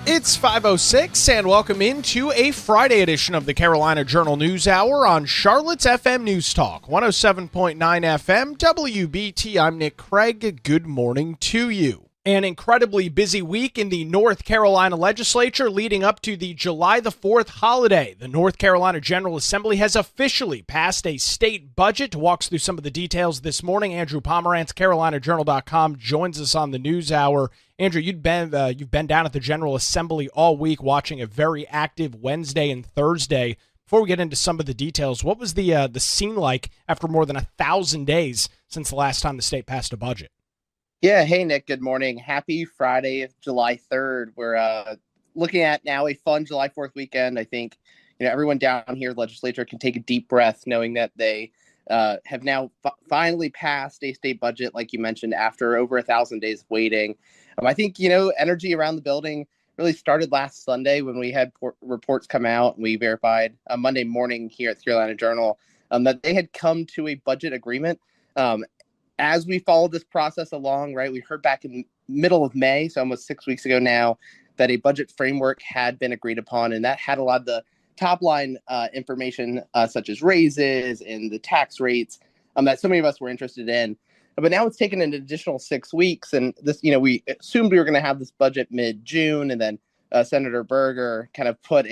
It's 5:06 and welcome into a Friday edition of the Carolina Journal News Hour on Charlotte's FM News Talk, 107.9 FM, WBT. I'm Nick Craig. Good morning to you. An incredibly busy week in the North Carolina legislature leading up to the July the 4th holiday. The North Carolina General Assembly has officially passed a state budget. To walk us through some of the details this morning, Andrew Pomeranz, CarolinaJournal.com, joins us on the News Hour. Andrew, you've been down at the General Assembly all week watching a very active Wednesday and Thursday. Before we get into some of the details, what was the scene like after more than 1,000 days since the last time the state passed a budget? Yeah. Hey, Nick. Good morning. Happy Friday, July 3rd. We're looking at now a fun July 4th weekend. I think, everyone down here, the legislature, can take a deep breath knowing that they have now finally passed a state budget, like you mentioned, after over 1,000 days of waiting. I think, energy around the building really started last Sunday when we had reports come out and we verified Monday morning here at the Carolina Journal that they had come to a budget agreement. As we followed this process along, right, we heard back in middle of May, so almost 6 weeks ago now, that a budget framework had been agreed upon, and that had a lot of the top line information, such as raises and the tax rates that so many of us were interested in. But now it's taken an additional 6 weeks, and this, we assumed we were going to have this budget mid-June, and then Senator Berger kind of put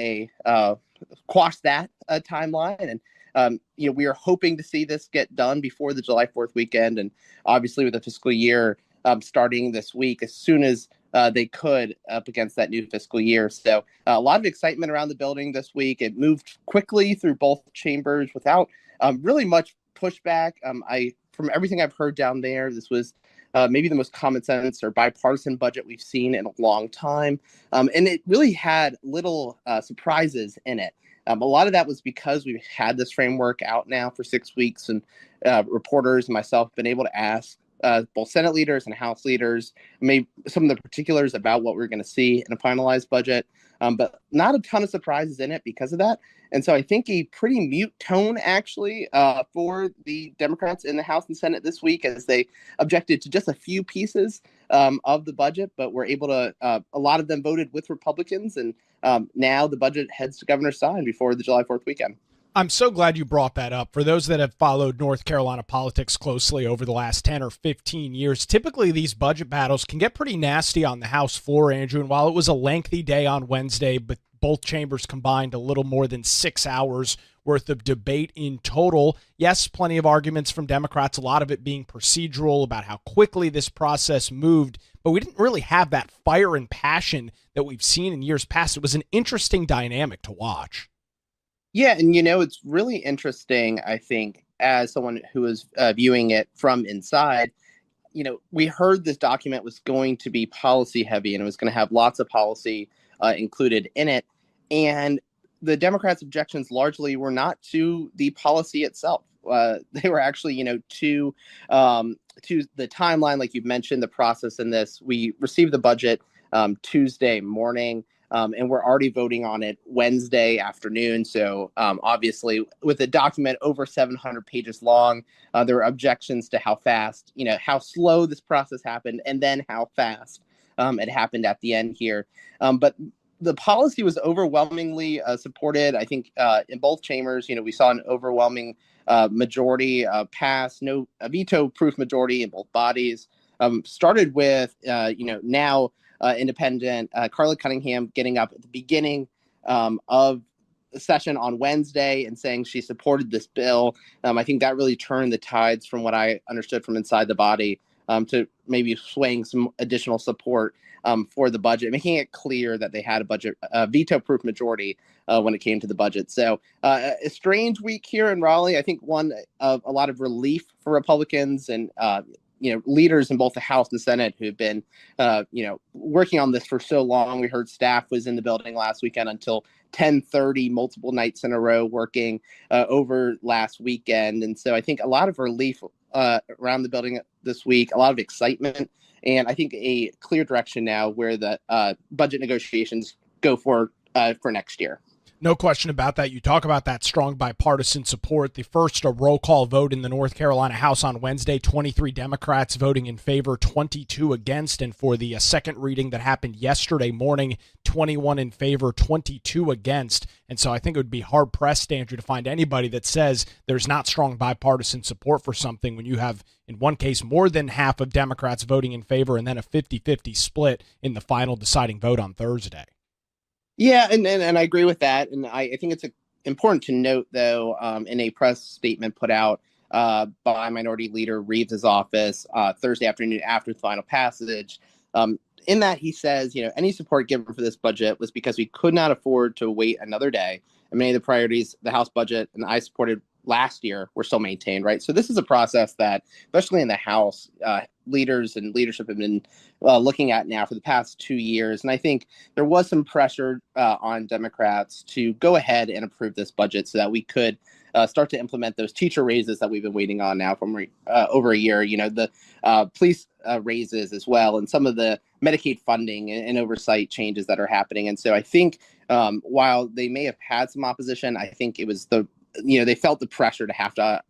quash that timeline, and we are hoping to see this get done before the July 4th weekend, and obviously with the fiscal year starting this week as soon as they could up against that new fiscal year. So a lot of excitement around the building this week. It moved quickly through both chambers without really much pushback. From everything I've heard down there, this was maybe the most common sense or bipartisan budget we've seen in a long time. And it really had little surprises in it. A lot of that was because we've had this framework out now for 6 weeks, and reporters and myself have been able to ask both Senate leaders and House leaders maybe some of the particulars about what we're going to see in a finalized budget, but not a ton of surprises in it because of that. And so I think a pretty mute tone, actually, for the Democrats in the House and Senate this week as they objected to just a few pieces of the budget, but were able to, a lot of them voted with Republicans, and now the budget heads to Governor Stein before the July 4th weekend. I'm so glad you brought that up. For those that have followed North Carolina politics closely over the last 10 or 15 years, typically these budget battles can get pretty nasty on the House floor, Andrew. And while it was a lengthy day on Wednesday, but both chambers combined a little more than 6 hours worth of debate in total. Yes, plenty of arguments from Democrats, a lot of it being procedural about how quickly this process moved, but we didn't really have that fire and passion that we've seen in years past. It was an interesting dynamic to watch. Yeah, and it's really interesting, I think, as someone who is viewing it from inside. We heard this document was going to be policy heavy and it was going to have lots of policy included in it. And the Democrats' objections largely were not to the policy itself. They were actually, to the timeline, like you've mentioned, the process in this. We received the budget Tuesday morning. And we're already voting on it Wednesday afternoon. So obviously, with a document over 700 pages long, there were objections to how fast, how slow this process happened, and then how fast it happened at the end here. But the policy was overwhelmingly supported. I think in both chambers, we saw an overwhelming majority pass, no veto-proof majority in both bodies. Started with, now independent Carla Cunningham getting up at the beginning of the session on Wednesday and saying she supported this bill. I think that really turned the tides from what I understood from inside the body to maybe swaying some additional support for the budget, making it clear that they had a budget veto-proof majority when it came to the budget. So a strange week here in Raleigh. I think one of a lot of relief for Republicans and leaders in both the House and Senate who've been, working on this for so long. We heard staff was in the building last weekend until 10:30, multiple nights in a row working over last weekend. And so I think a lot of relief around the building this week, a lot of excitement, and I think a clear direction now where the budget negotiations go for next year. No question about that. You talk about that strong bipartisan support. The first roll call vote in the North Carolina House on Wednesday, 23 Democrats voting in favor, 22 against. And for the second reading that happened yesterday morning, 21 in favor, 22 against. And so I think it would be hard-pressed, Andrew, to find anybody that says there's not strong bipartisan support for something when you have, in one case, more than half of Democrats voting in favor and then a 50-50 split in the final deciding vote on Thursday. Yeah, and I agree with that. And I think it's important to note, though, in a press statement put out by Minority Leader Reeves' office Thursday afternoon after the final passage, in that he says, any support given for this budget was because we could not afford to wait another day. And many of the priorities the House budget and I supported last year were still maintained, right? So this is a process that, especially in the House, leaders and leadership have been looking at now for the past 2 years. And I think there was some pressure on Democrats to go ahead and approve this budget so that we could start to implement those teacher raises that we've been waiting on now for over a year, the police raises as well, and some of the Medicaid funding and oversight changes that are happening. And so I think while they may have had some opposition, I think it was they felt the pressure to have to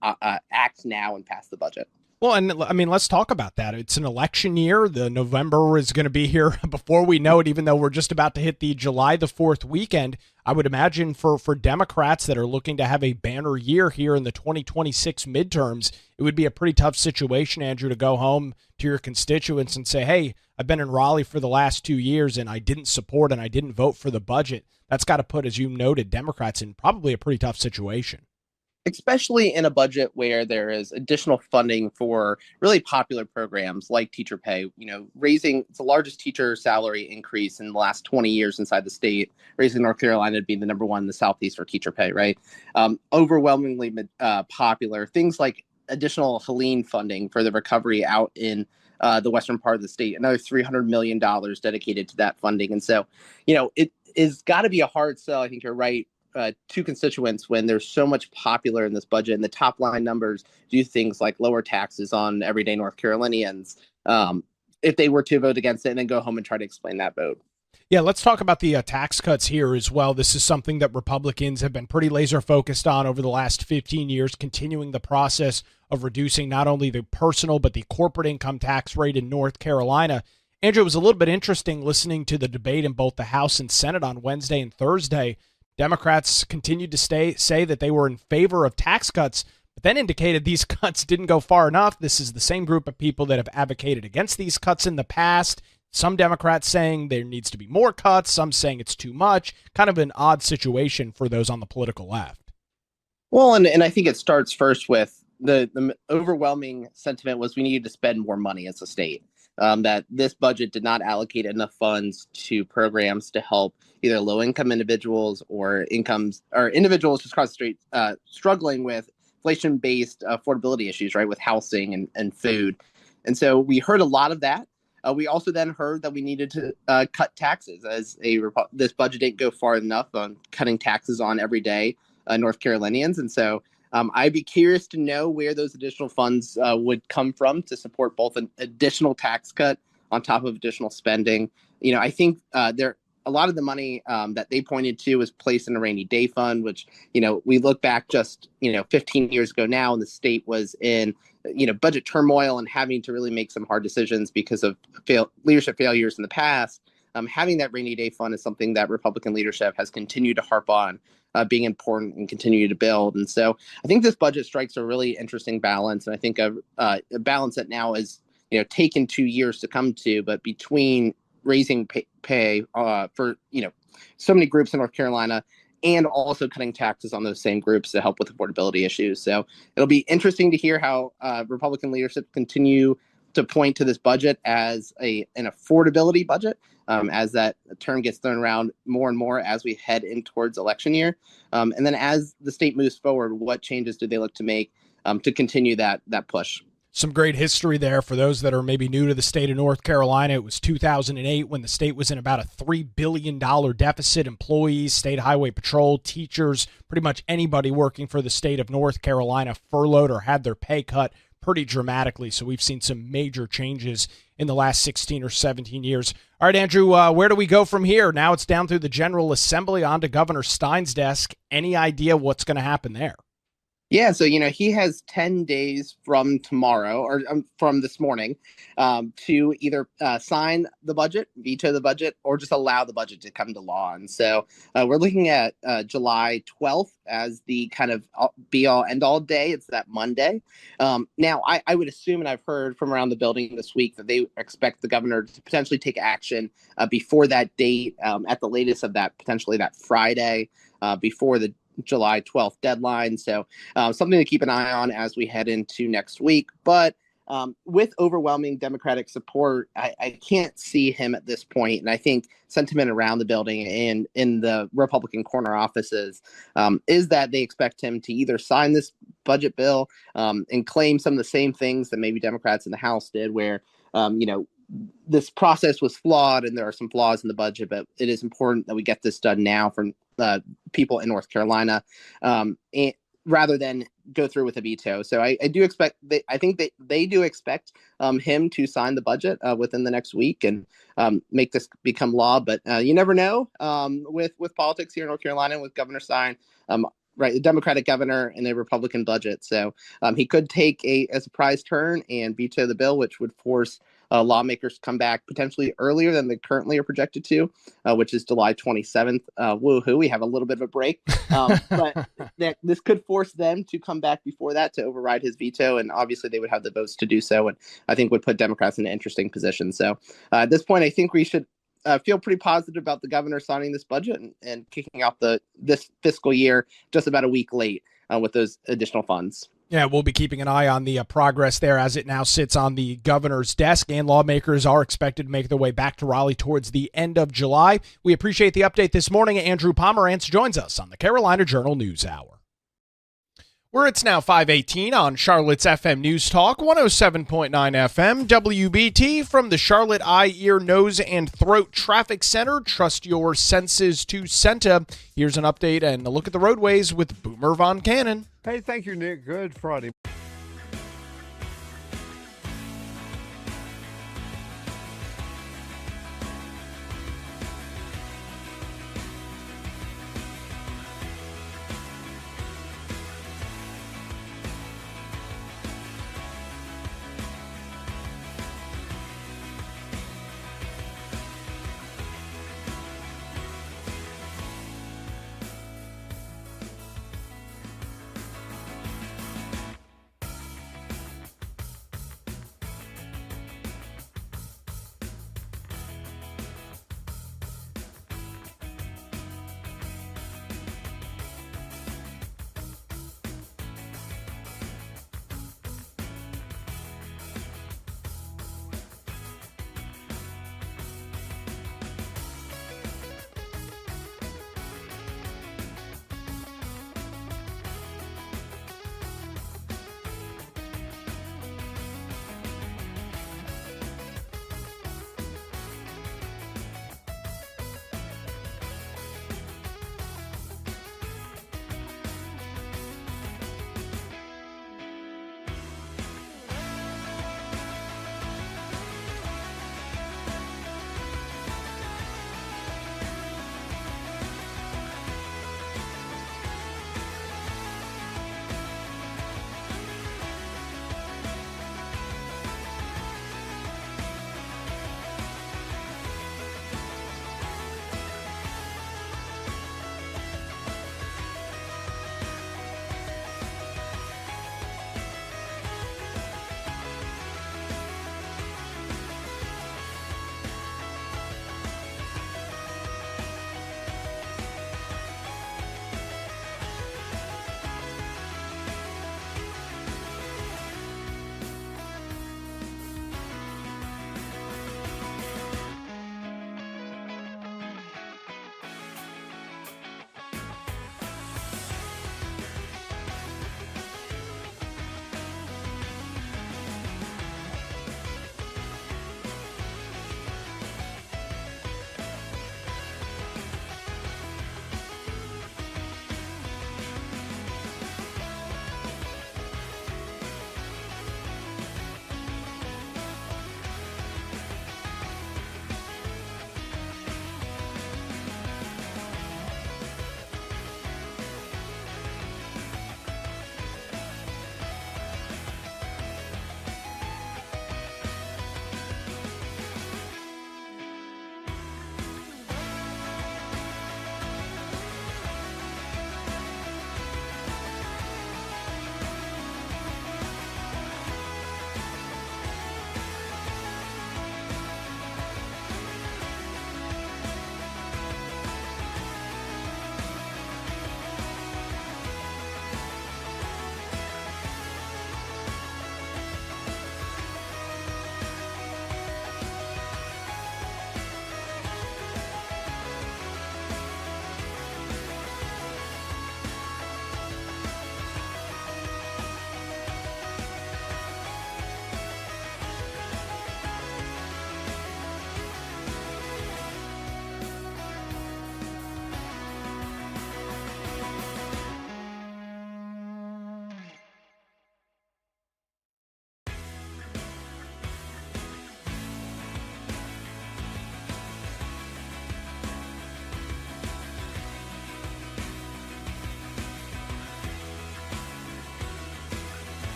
act now and pass the budget. Well, and I mean, let's talk about that. It's an election year. The November is going to be here before we know it, even though we're just about to hit the July the 4th weekend. I would imagine for Democrats that are looking to have a banner year here in the 2026 midterms, it would be a pretty tough situation, Andrew, to go home to your constituents and say, hey, I've been in Raleigh for the last 2 years and I didn't support and I didn't vote for the budget. That's got to put, as you noted, Democrats in probably a pretty tough situation. Especially in a budget where there is additional funding for really popular programs like teacher pay, raising the largest teacher salary increase in the last 20 years inside the state, raising North Carolina to be the number one in the Southeast for teacher pay, right? Overwhelmingly popular. Things like additional Helene funding for the recovery out in the western part of the state, another $300 million dedicated to that funding. And so, it is got to be a hard sell. I think you're right. To constituents when there's so much popular in this budget, and the top line numbers do things like lower taxes on everyday North Carolinians if they were to vote against it and then go home and try to explain that vote. Yeah, let's talk about the tax cuts here as well. This is something that Republicans have been pretty laser focused on over the last 15 years, continuing the process of reducing not only the personal but the corporate income tax rate in North Carolina. Andrew, it was a little bit interesting listening to the debate in both the House and Senate on Wednesday and Thursday. Democrats continued to say that they were in favor of tax cuts, but then indicated these cuts didn't go far enough. This is the same group of people that have advocated against these cuts in the past. Some Democrats saying there needs to be more cuts, some saying it's too much. Kind of an odd situation for those on the political left. Well, and I think it starts first with the overwhelming sentiment was we needed to spend more money as a state. That this budget did not allocate enough funds to programs to help either low-income individuals or individuals just across the street struggling with inflation-based affordability issues, right, with housing and food. And so we heard a lot of that. We also then heard that we needed to cut taxes as this budget didn't go far enough on cutting taxes on everyday North Carolinians. And so I'd be curious to know where those additional funds would come from to support both an additional tax cut on top of additional spending. I think a lot of the money that they pointed to was placed in a rainy day fund, which, we look back just, 15 years ago now, and the state was in, budget turmoil and having to really make some hard decisions because of leadership failures in the past. Having that rainy day fund is something that Republican leadership has continued to harp on being important and continue to build. And so I think this budget strikes a really interesting balance. And I think a balance that now is, taken 2 years to come to, but between raising pay for, so many groups in North Carolina and also cutting taxes on those same groups to help with affordability issues. So it'll be interesting to hear how Republican leadership continue to point to this budget as an affordability budget, as that term gets thrown around more and more as we head in towards election year. And then as the state moves forward, what changes do they look to make to continue that push? Some great history there for those that are maybe new to the state of North Carolina. It was 2008 when the state was in about a $3 billion deficit. Employees, state highway patrol, teachers, pretty much anybody working for the state of North Carolina furloughed or had their pay cut pretty dramatically. So we've seen some major changes in the last 16 or 17 years. All right, Andrew, where do we go from here? Now it's down through the General Assembly onto Governor Stein's desk. Any idea what's going to happen there? Yeah, so he has 10 days from tomorrow or from this morning to either sign the budget, veto the budget, or just allow the budget to come to law. And so we're looking at July 12th as the kind of be all end all day. It's that Monday. Now, I would assume, and I've heard from around the building this week, that they expect the governor to potentially take action before that date, at the latest of that, potentially that Friday before the July 12th deadline. So something to keep an eye on as we head into next week. But with overwhelming Democratic support, I can't see him at this point. And I think sentiment around the building and in the Republican corner offices is that they expect him to either sign this budget bill and claim some of the same things that maybe Democrats in the House did, where, this process was flawed and there are some flaws in the budget, but it is important that we get this done now for people in North Carolina, and rather than go through with a veto. So I do expect I think they do expect him to sign the budget within the next week and make this become law. But you never know with politics here in North Carolina with Governor Stein. Right, the Democratic governor and a Republican budget. So he could take a surprise turn and veto the bill, which would force lawmakers to come back potentially earlier than they currently are projected to, which is July 27th. Woohoo, we have a little bit of a break. But this could force them to come back before that to override his veto. And obviously they would have the votes to do so. And I think would put Democrats in an interesting position. So at this point, I think we should feel pretty positive about the governor signing this budget and kicking off this fiscal year just about a week late with those additional funds. Yeah, we'll be keeping an eye on the progress there as it now sits on the governor's desk, and lawmakers are expected to make their way back to Raleigh towards the end of July. We appreciate the update this morning. Andrew Pomeranz joins us on the Carolina Journal News Hour. Where it's now 5:18 on Charlotte's FM News Talk, 107.9 FM, WBT from the Charlotte Eye, Ear, Nose, and Throat Traffic Center. Trust your senses to Senta. Here's an update and a look at the roadways with Boomer Von Cannon. Hey, thank you, Nick. Good Friday.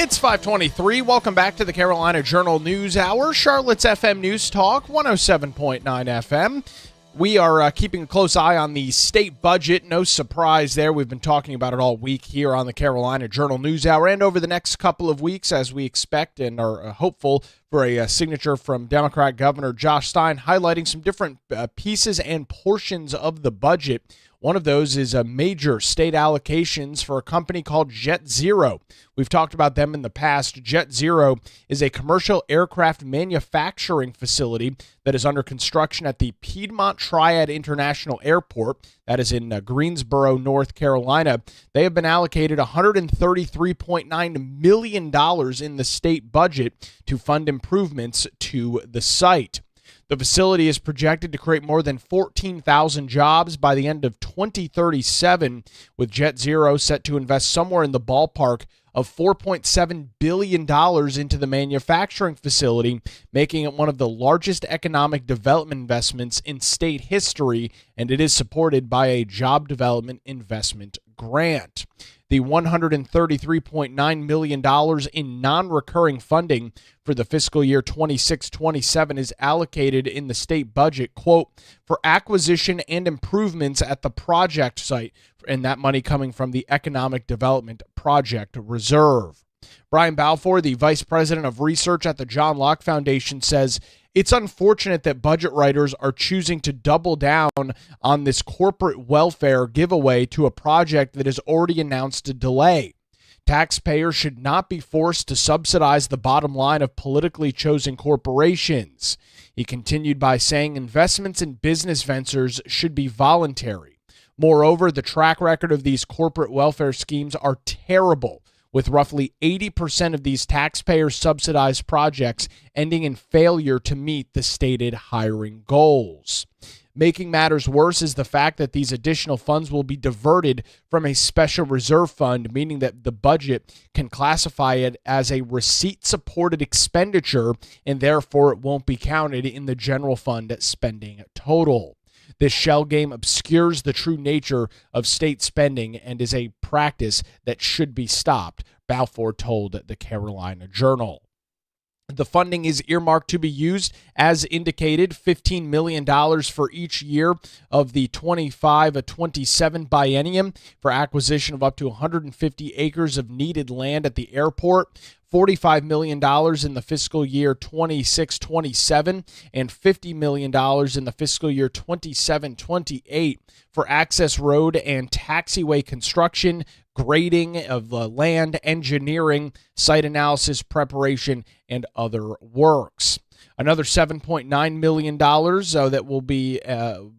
It's 523. Welcome back to the Carolina Journal News Hour, Charlotte's FM News Talk, 107.9 FM. We are keeping a close eye on the state budget. No surprise there. We've been talking about it all week here on the Carolina Journal News Hour and over the next couple of weeks as we expect and are hopeful for a signature from Democrat Governor Josh Stein highlighting some different pieces and portions of the budget. One of those is major state allocations for a company called JetZero. We've talked about them in the past. JetZero is a commercial aircraft manufacturing facility that is under construction at the Piedmont Triad International Airport. That is in Greensboro, North Carolina. They have been allocated $133.9 million in the state budget to fund improvements to the site. The facility is projected to create more than 14,000 jobs by the end of 2037, with JetZero set to invest somewhere in the ballpark of $4.7 billion into the manufacturing facility, making it one of the largest economic development investments in state history, and it is supported by a job development investment grant. The $133.9 million in non-recurring funding for the fiscal year 26-27 is allocated in the state budget, quote, for acquisition and improvements at the project site, and that money coming from the Economic Development Project Reserve. Brian Balfour, the Vice President of Research at the John Locke Foundation, says, it's unfortunate that budget writers are choosing to double down on this corporate welfare giveaway to a project that has already announced a delay. Taxpayers should not be forced to subsidize the bottom line of politically chosen corporations. He continued by saying investments in business ventures should be voluntary. Moreover, the track record of these corporate welfare schemes are terrible, with roughly 80% of these taxpayer-subsidized projects ending in failure to meet the stated hiring goals. Making matters worse is the fact that these additional funds will be diverted from a special reserve fund, meaning that the budget can classify it as a receipt-supported expenditure, and therefore it won't be counted in the general fund spending total. This shell game obscures the true nature of state spending and is a practice that should be stopped, Balfour told the Carolina Journal. The funding is earmarked to be used, as indicated, $15 million for each year of the 25-27 biennium for acquisition of up to 150 acres of needed land at the airport, $45 million in the fiscal year 26-27, and $50 million in the fiscal year 27-28 for access road and taxiway construction, grading of the land, engineering, site analysis, preparation, and other works. Another $7.9 million that will be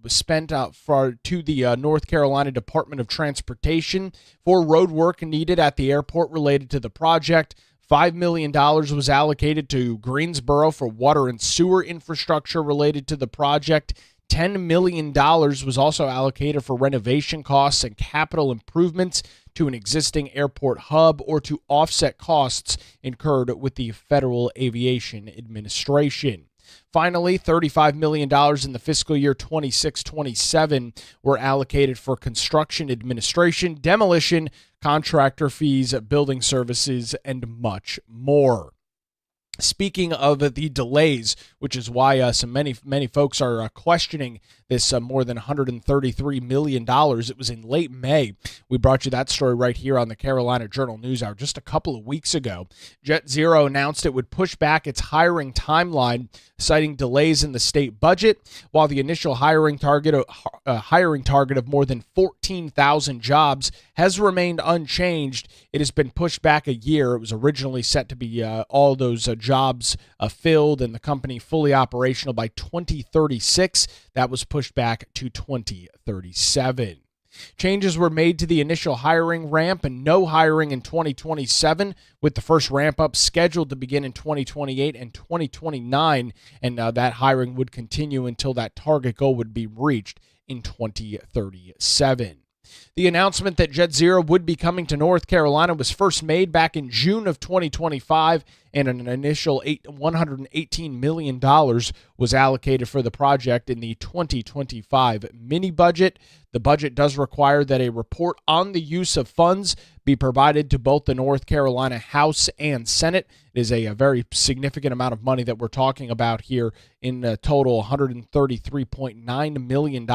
spent to the North Carolina Department of Transportation for road work needed at the airport related to the project. $5 million was allocated to Greensboro for water and sewer infrastructure related to the project. $10 million was also allocated for renovation costs and capital improvements to an existing airport hub or to offset costs incurred with the Federal Aviation Administration. Finally, $35 million in the fiscal year 26-27 were allocated for construction administration, demolition, contractor fees, building services, and much more. Speaking of the delays, which is why many folks are questioning this more than $133 million. It was in late May. We brought you that story right here on the Carolina Journal News Hour just a couple of weeks ago. JetZero announced it would push back its hiring timeline, citing delays in the state budget. While the initial hiring target of more than 14,000 jobs has remained unchanged, it has been pushed back a year. It was originally set to be all those jobs filled and the company fully operational by 2036. That was pushed back to 2037. Changes were made to the initial hiring ramp and no hiring in 2027, with the first ramp up scheduled to begin in 2028 and 2029, and that hiring would continue until that target goal would be reached in 2037. The announcement that JetZero would be coming to North Carolina was first made back in June of 2025, and an initial $118 million was allocated for the project in the 2025 mini budget. The budget does require that a report on the use of funds be provided to both the North Carolina House and Senate. It is a very significant amount of money that we're talking about here, in total $133.9 million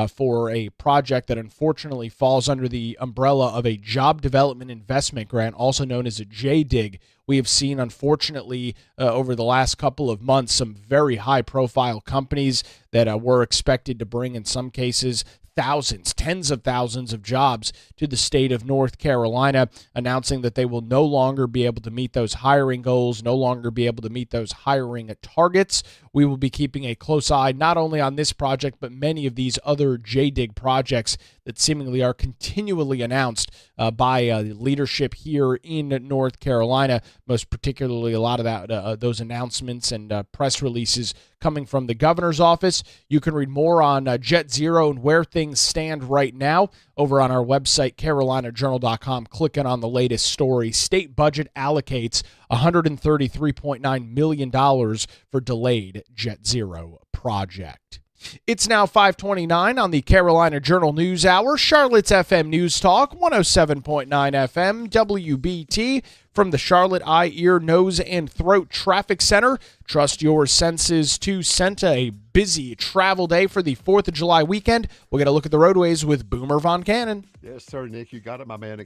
for a project that unfortunately falls under the umbrella of a Job Development Investment Grant, also known as a JDIG. We have seen, unfortunately, over the last couple of months, some very high-profile companies that were expected to bring, in some cases, thousands, tens of thousands of jobs to the state of North Carolina, announcing that they will no longer be able to meet those hiring goals, no longer be able to meet those hiring targets. We will be keeping a close eye not only on this project, but many of these other JDIG projects that seemingly are continually announced by leadership here in North Carolina, most particularly a lot of those announcements and press releases coming from the governor's office. You can read more on JetZero and where things stand right now over on our website, carolinajournal.com, clicking on the latest story. State budget allocates $133.9 million for delayed JetZero project. It's now 5:29 on the Carolina Journal News Hour, Charlotte's FM News Talk, 107.9 FM, WBT, from the Charlotte Eye, Ear, Nose, and Throat Traffic Center. Trust your senses to Senta. A busy travel day for the 4th of July weekend. We're going to look at the roadways with Boomer Von Cannon. Yes, sir, Nick. You got it, my man.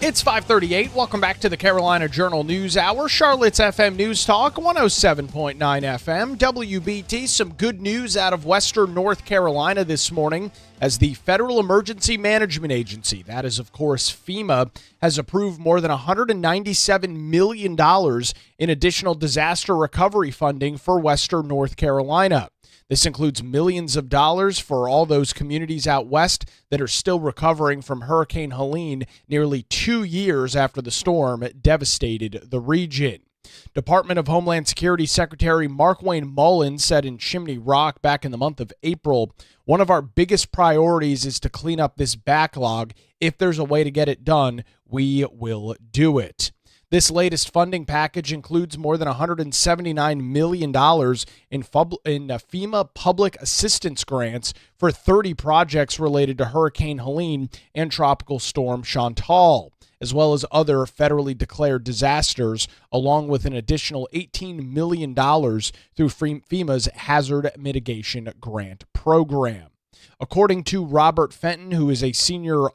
It's 5:38. Welcome back to the Carolina Journal News Hour. Charlotte's FM News Talk, 107.9 FM. WBT, some good news out of Western North Carolina this morning as the Federal Emergency Management Agency, that is, of course, FEMA, has approved more than $197 million in additional disaster recovery funding for Western North Carolina. This includes millions of dollars for all those communities out west that are still recovering from Hurricane Helene nearly 2 years after the storm devastated the region. Department of Homeland Security Secretary Markwayne Mullins said in Chimney Rock back in the month of April, "One of our biggest priorities is to clean up this backlog. If there's a way to get it done, we will do it." This latest funding package includes more than $179 million in FEMA public assistance grants for 30 projects related to Hurricane Helene and Tropical Storm Chantal, as well as other federally declared disasters, along with an additional $18 million through FEMA's Hazard Mitigation Grant Program. According to Robert Fenton, who is a senior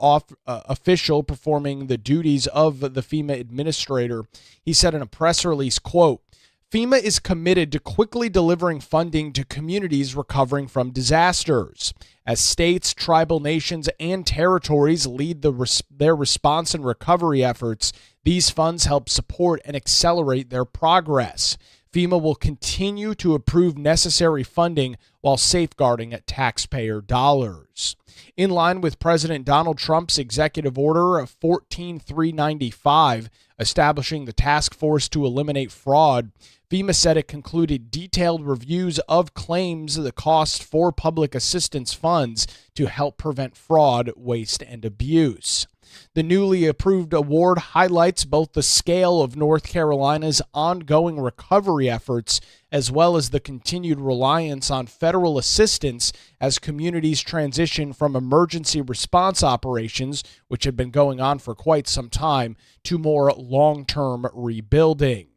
official performing the duties of the FEMA administrator, he said in a press release, quote, "FEMA is committed to quickly delivering funding to communities recovering from disasters. As states, tribal nations, and territories lead their response and recovery efforts, these funds help support and accelerate their progress. FEMA will continue to approve necessary funding while safeguarding taxpayer dollars." In line with President Donald Trump's Executive Order 14395, establishing the task force to eliminate fraud, FEMA said it concluded detailed reviews of claims the cost for public assistance funds to help prevent fraud, waste, and abuse. The newly approved award highlights both the scale of North Carolina's ongoing recovery efforts as well as the continued reliance on federal assistance as communities transition from emergency response operations, which had been going on for quite some time, to more long-term rebuilding.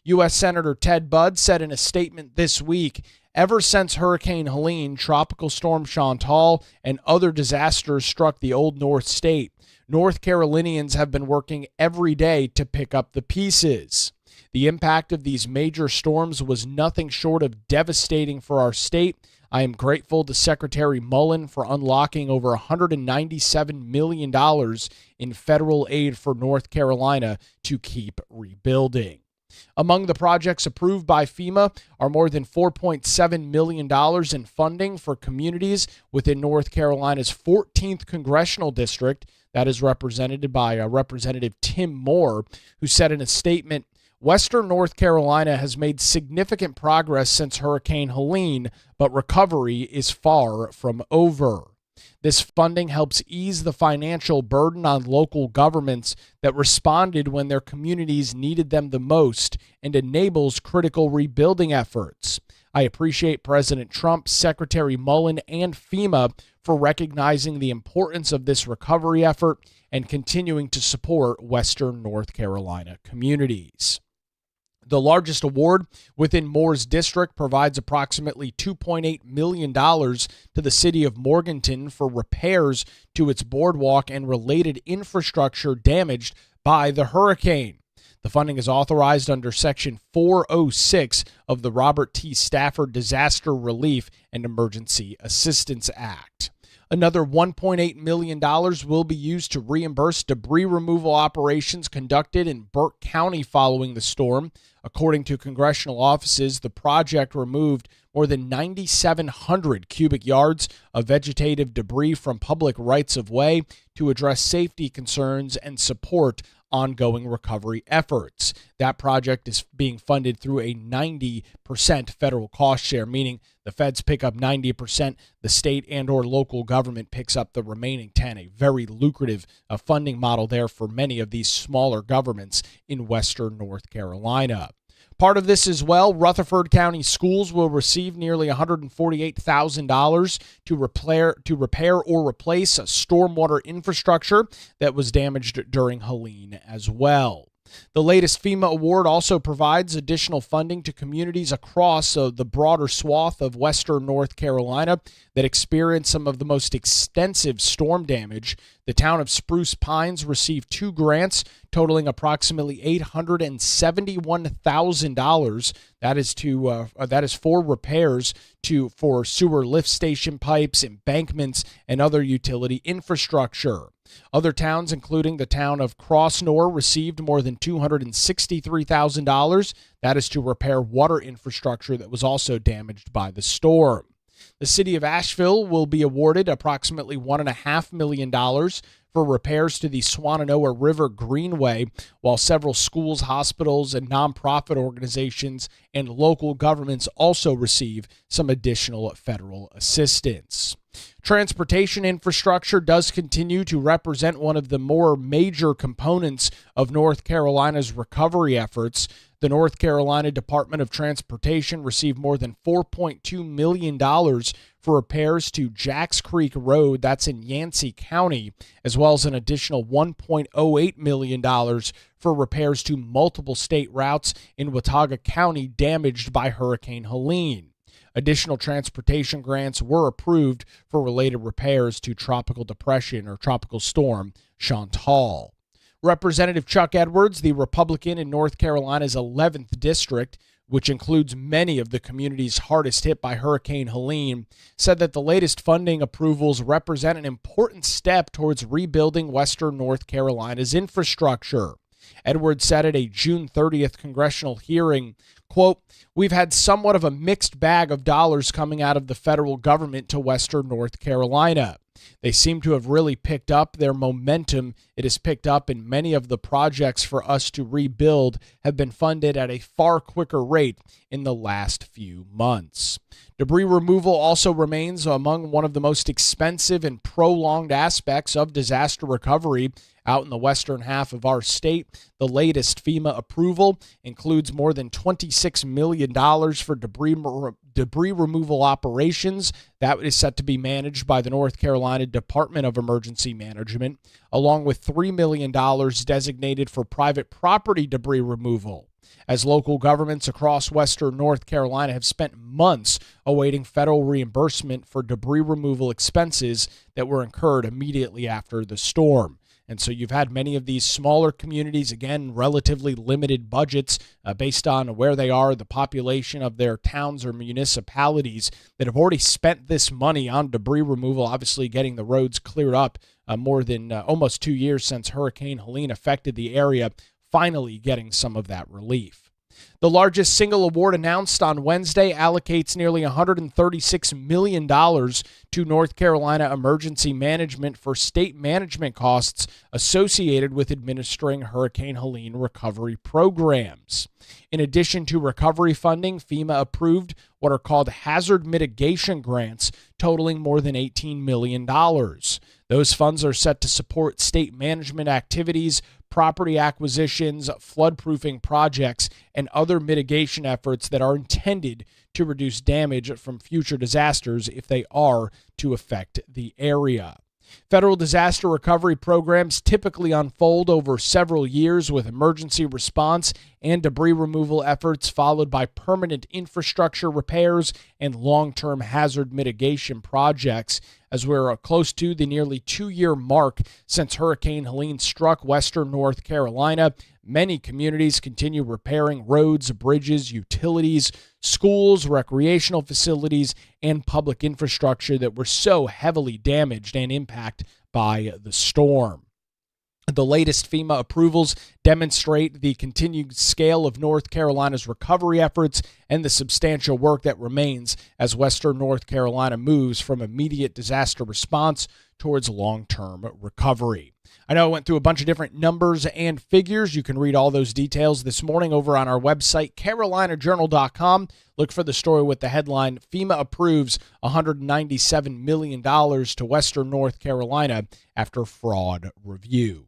U.S. Senator Ted Budd said in a statement this week, "Ever since Hurricane Helene, Tropical Storm Chantal, and other disasters struck the Old North State, North Carolinians have been working every day to pick up the pieces. The impact of these major storms was nothing short of devastating for our state. I am grateful to Secretary Mullen for unlocking over $197 million in federal aid for North Carolina to keep rebuilding." Among the projects approved by FEMA are more than $4.7 million in funding for communities within North Carolina's 14th congressional district. That is represented by Representative Tim Moore, who said in a statement, "Western North Carolina has made significant progress since Hurricane Helene, but recovery is far from over. This funding helps ease the financial burden on local governments that responded when their communities needed them the most and enables critical rebuilding efforts. I appreciate President Trump, Secretary Mullen, and FEMA for recognizing the importance of this recovery effort and continuing to support Western North Carolina communities." The largest award within Moore's district provides approximately $2.8 million to the city of Morganton for repairs to its boardwalk and related infrastructure damaged by the hurricane. The funding is authorized under Section 406 of the Robert T. Stafford Disaster Relief and Emergency Assistance Act. Another $1.8 million will be used to reimburse debris removal operations conducted in Burke County following the storm. According to congressional offices, the project removed more than 9,700 cubic yards of vegetative debris from public rights-of-way to address safety concerns and support ongoing recovery efforts. That project is being funded through a 90% federal cost share, meaning the feds pick up 90%, the state and or local government picks up the remaining 10, a very lucrative funding model there for many of these smaller governments in Western North Carolina. Part of this as well, Rutherford County Schools will receive nearly $148,000 to repair or replace stormwater infrastructure that was damaged during Helene as well. The latest FEMA award also provides additional funding to communities across the broader swath of Western North Carolina that experienced some of the most extensive storm damage. The town of Spruce Pines received 2 grants totaling approximately $871,000. That is for repairs for sewer lift station pipes, embankments, and other utility infrastructure. Other towns, including the town of Crossnore, received more than $263,000. That is to repair water infrastructure that was also damaged by the storm. The city of Asheville will be awarded approximately $1.5 million for repairs to the Swannanoa River Greenway, while several schools, hospitals, and nonprofit organizations and local governments also receive some additional federal assistance. Transportation infrastructure does continue to represent one of the more major components of North Carolina's recovery efforts. The North Carolina Department of Transportation received more than $4.2 million for repairs to Jacks Creek Road, that's in Yancey County, as well as an additional $1.08 million for repairs to multiple state routes in Watauga County damaged by Hurricane Helene. Additional transportation grants were approved for related repairs to tropical depression or tropical storm Chantal. Representative Chuck Edwards, the Republican in North Carolina's 11th district, which includes many of the communities hardest hit by Hurricane Helene, said that the latest funding approvals represent an important step towards rebuilding Western North Carolina's infrastructure. Edwards said at a June 30th congressional hearing, quote, "We've had somewhat of a mixed bag of dollars coming out of the federal government to Western North Carolina. They seem to have really picked up their momentum. It has picked up, and many of the projects for us to rebuild have been funded at a far quicker rate in the last few months." Debris removal also remains among one of the most expensive and prolonged aspects of disaster recovery out in the western half of our state. The latest FEMA approval includes more than $26 million for debris removal operations. That is set to be managed by the North Carolina Department of Emergency Management, along with $3 million designated for private property debris removal, as local governments across western North Carolina have spent months awaiting federal reimbursement for debris removal expenses that were incurred immediately after the storm. And so you've had many of these smaller communities, again, relatively limited budgets based on where they are, the population of their towns or municipalities, that have already spent this money on debris removal, obviously getting the roads cleared up more than almost 2 years since Hurricane Helene affected the area, finally getting some of that relief. The largest single award announced on Wednesday allocates nearly $136 million to North Carolina Emergency Management for state management costs associated with administering Hurricane Helene recovery programs. In addition to recovery funding, FEMA approved what are called hazard mitigation grants totaling more than $18 million. Those funds are set to support state management activities, property acquisitions, floodproofing projects, and other mitigation efforts that are intended to reduce damage from future disasters if they are to affect the area. Federal disaster recovery programs typically unfold over several years, with emergency response and debris removal efforts followed by permanent infrastructure repairs and long-term hazard mitigation projects. As we're close to the nearly 2-year mark since Hurricane Helene struck western North Carolina, many communities continue repairing roads, bridges, utilities, schools, recreational facilities, and public infrastructure that were so heavily damaged and impacted by the storm. The latest FEMA approvals demonstrate the continued scale of North Carolina's recovery efforts and the substantial work that remains as western North Carolina moves from immediate disaster response towards long-term recovery. I know I went through a bunch of different numbers and figures. You can read all those details this morning over on our website, carolinajournal.com. Look for the story with the headline, FEMA approves $197 million to western North Carolina after fraud review.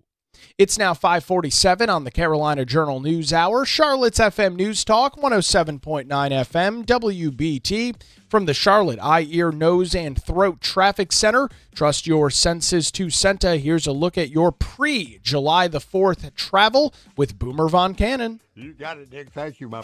It's now 5:47 on the Carolina Journal News Hour. Charlotte's FM News Talk, 107.9 FM, WBT. From the Charlotte Eye, Ear, Nose, and Throat Traffic Center. Trust your senses to Senta. Here's a look at your pre-July the 4th travel with Boomer Von Cannon. You got it, Nick. Thank you, my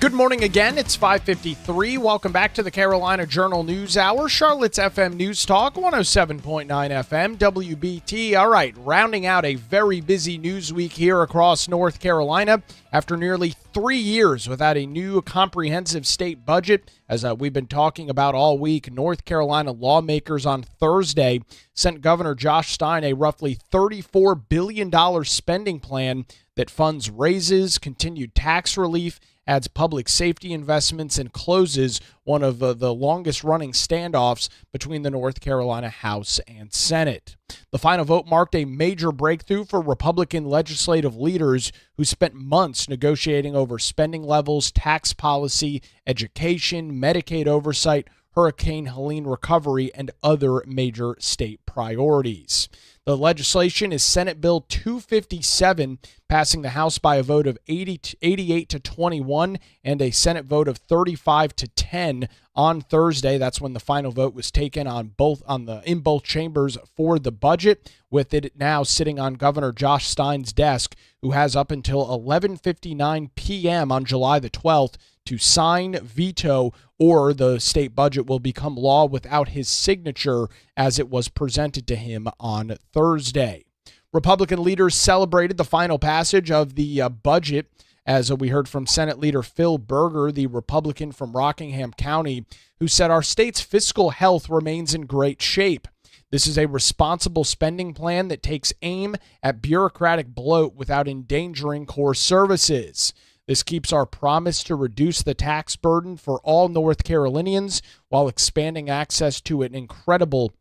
Good morning again. It's 5:53. Welcome back to the Carolina Journal News Hour. Charlotte's FM News Talk, 107.9 FM, WBT. All right, rounding out a very busy news week here across North Carolina. After nearly 3 years without a new comprehensive state budget, as we've been talking about all week, North Carolina lawmakers on Thursday sent Governor Josh Stein a roughly $34 billion spending plan that funds raises, continued tax relief, adds public safety investments, and closes one of the longest-running standoffs between the North Carolina House and Senate. The final vote marked a major breakthrough for Republican legislative leaders who spent months negotiating over spending levels, tax policy, education, Medicaid oversight, Hurricane Helene recovery, and other major state priorities. The legislation is Senate Bill 257, passing the House by a vote of 88 to 21 and a Senate vote of 35 to 10 on Thursday. That's when the final vote was taken in both chambers for the budget, with it now sitting on Governor Josh Stein's desk, who has up until 11:59 p.m. on July the 12th to sign, veto, or the state budget will become law without his signature as it was presented to him on Thursday. Republican leaders celebrated the final passage of the budget, as we heard from Senate Leader Phil Berger, the Republican from Rockingham County, who said our state's fiscal health remains in great shape. This is a responsible spending plan that takes aim at bureaucratic bloat without endangering core services. This keeps our promise to reduce the tax burden for all North Carolinians while expanding access to incredible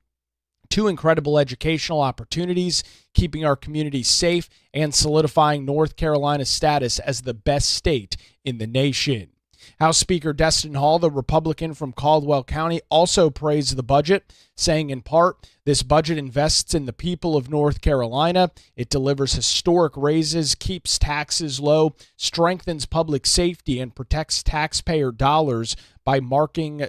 educational opportunities, keeping our communities safe, and solidifying North Carolina's status as the best state in the nation. House Speaker Destin Hall, the Republican from Caldwell County, also praised the budget, saying in part, this budget invests in the people of North Carolina. It delivers historic raises, keeps taxes low, strengthens public safety, and protects taxpayer dollars by making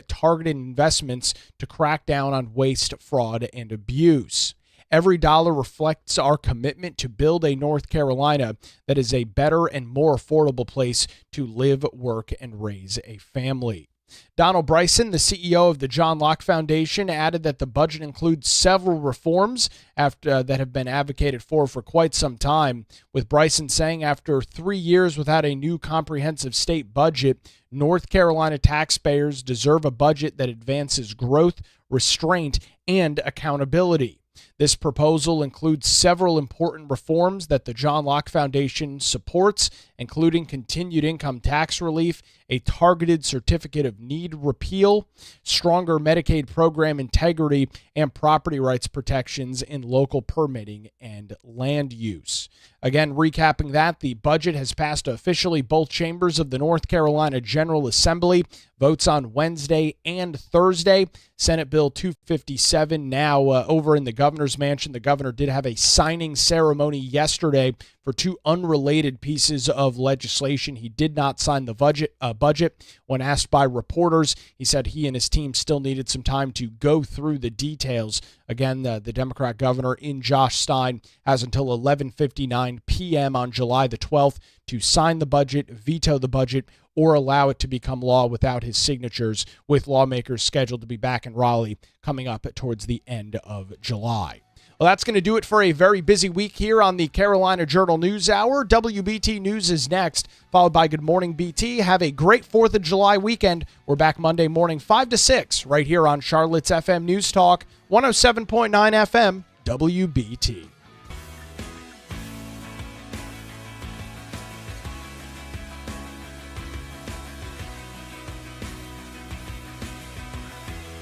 targeted investments to crack down on waste, fraud, and abuse. Every dollar reflects our commitment to build a North Carolina that is a better and more affordable place to live, work, and raise a family. Donald Bryson, the CEO of the John Locke Foundation, added that the budget includes several reforms that have been advocated for quite some time, with Bryson saying after 3 years without a new comprehensive state budget, North Carolina taxpayers deserve a budget that advances growth, restraint, and accountability. This proposal includes several important reforms that the John Locke Foundation supports, including continued income tax relief, a targeted certificate of need repeal, stronger Medicaid program integrity, and property rights protections in local permitting and land use. Again, recapping that, the budget has passed officially both chambers of the North Carolina General Assembly. Votes on Wednesday and Thursday. Senate Bill 257 now over in the governor's mansion. The governor did have a signing ceremony yesterday for two unrelated pieces of legislation. He did not sign the budget. When asked by reporters, he said he and his team still needed some time to go through the details. Again, the Democrat governor in Josh Stein has until 11:59 p.m. on July the 12th to sign the budget, veto the budget, or allow it to become law without his signatures, with lawmakers scheduled to be back in Raleigh coming up towards the end of July. Well, that's going to do it for a very busy week here on the Carolina Journal News Hour. WBT News is next, followed by Good Morning BT. Have a great 4th of July weekend. We're back Monday morning 5 to 6 right here on Charlotte's FM News Talk, 107.9 FM, WBT.